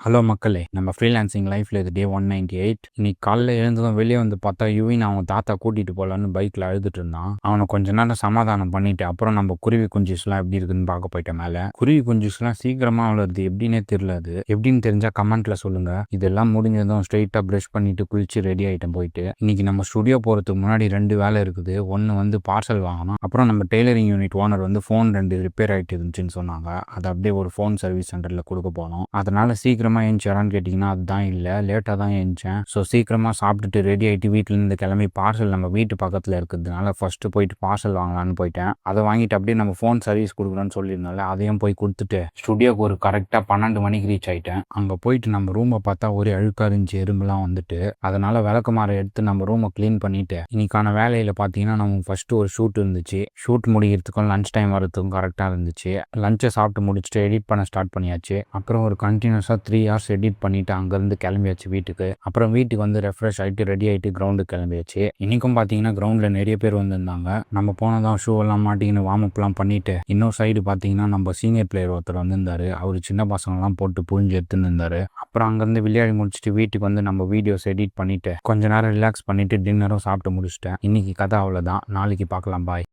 Hello மக்களே! நம்ம freelancing லைஃப்ல இது டே 198. இன்னைக்கு காலைல எழுந்ததும் வெளியே வந்து பார்த்தா, யுவின் அவங்க தாத்தா கூட்டிட்டு போலான்னு பைக்ல அழுதுட்டு இருந்தான். அவனை கொஞ்ச நேரம் சமாதானம் பண்ணிட்டு, அப்புறம் நம்ம குருவி குஞ்சுஸ்லாம் எப்படி இருக்குன்னு பார்க்க போயிட்டேன் மேல. குருவி குஞ்சுஸ்லாம் சீக்கிரமா வளருது. எப்படின்னே தெரியல அது. எப்படின்னு தெரிஞ்சா கமெண்ட்ல சொல்லுங்க. இதெல்லாம் முடிஞ்சதும் ஸ்ட்ரெயிட்டா பிரஷ் பண்ணிட்டு குளிச்சு ரெடி ஆயிட்டேன் போயிட்டு. இன்னைக்கு நம்ம ஸ்டுடியோ போறதுக்கு முன்னாடி 2 வேலை இருக்குது. ஒன்னு வந்து பார்சல் வாங்கணும். அப்புறம் நம்ம டெய்லரிங் யூனிட் ஓனர் வந்து ஃபோன் 2 ரிப்பேர் ஆயிட்டு இருந்துச்சுன்னு சொன்னாங்க. அதை அப்படியே ஒரு ஃபோன் சர்வீஸ் சென்டர்ல கொடுக்க போனோம். அதனால சீக்கிரமா ஏஞ்சாரான்னு கேட்டிங்கன்னா அதுதான் இல்லை, லேட்டாக தான் ஏஞ்சேன். ஸோ சீக்கிரமாக சாப்பிட்டுட்டு ரெடி ஆகிட்டு வீட்டிலேருந்து கிளம்பி பார்சல் நம்ம வீட்டு பக்கத்தில் இருக்கிறதுனால ஃபஸ்ட்டு போயிட்டு பார்சல் வாங்கலான்னு போயிட்டேன். அதை வாங்கிட்டு அப்படியே நம்ம ஃபோன் சர்வீஸ் கொடுக்குறோன்னு சொல்லியிருந்தால அதையும் போய் கொடுத்துட்டு ஸ்டுடியோக்கு ஒரு கரெக்டாக 12 மணிக்கு ரீச் ஆகிட்டேன். அங்கே போயிட்டு நம்ம ரூமை பார்த்தா ஒரே அழுக்காக இருந்துச்சு, எறும்புலாம் வந்துட்டு. அதனால விளக்குமாரை எடுத்து நம்ம ரூமை க்ளீன் பண்ணிட்டு இன்னைக்கான வேலையில் பார்த்தீங்கன்னா நமக்கு ஃபஸ்ட்டு ஒரு ஷூட் இருந்துச்சு. ஷூட் முடிக்கிறதுக்கும் லஞ்ச் டைம் வரதுக்கும் கரெக்டாக இருந்துச்சு. லஞ்சை சாப்பிட்டு முடிச்சுட்டு எடிட் பண்ண ஸ்டார்ட் பண்ணியாச்சு. அப்புறம் ஒரு கண்டினியூஸாக 3 hours எடிட் பண்ணிவிட்டு அங்கேருந்து கிளம்பியாச்சு வீட்டுக்கு. அப்புறம் வீட்டுக்கு வந்து ரெஃப்ரெஷ் ஆகிட்டு ரெடி ஆகிட்டு கிரவுண்டுக்கு கிளம்பியாச்சு. இன்றைக்கும் பார்த்தீங்கன்னா கிரவுண்டில் நிறைய பேர் வந்திருந்தாங்க. நம்ம போனதான் ஷூ எல்லாம் மாட்டிக்கின்னு வார்ம் அப்லாம் பண்ணிவிட்டு இன்னொரு சைடு பார்த்தீங்கன்னா நம்ம சீனியர் பிளேயர் ஒருத்தர் வந்திருந்தார். அவர் சின்ன பசங்கள்லாம் போட்டு புழிஞ்சு எடுத்துன்னு இருந்தார். அப்புறம் அங்கேருந்து விளையாடி முடிச்சுட்டு வீட்டுக்கு வந்து நம்ம வீடியோஸ் எடிட் பண்ணிவிட்டு கொஞ்ச நேரம் ரிலாக்ஸ் பண்ணிவிட்டு டின்னரும் சாப்பிட்டு முடிச்சிட்டேன். இன்றைக்கி கதை அவ்வளோதான். நாளைக்கு பார்க்கலாம். பாய்.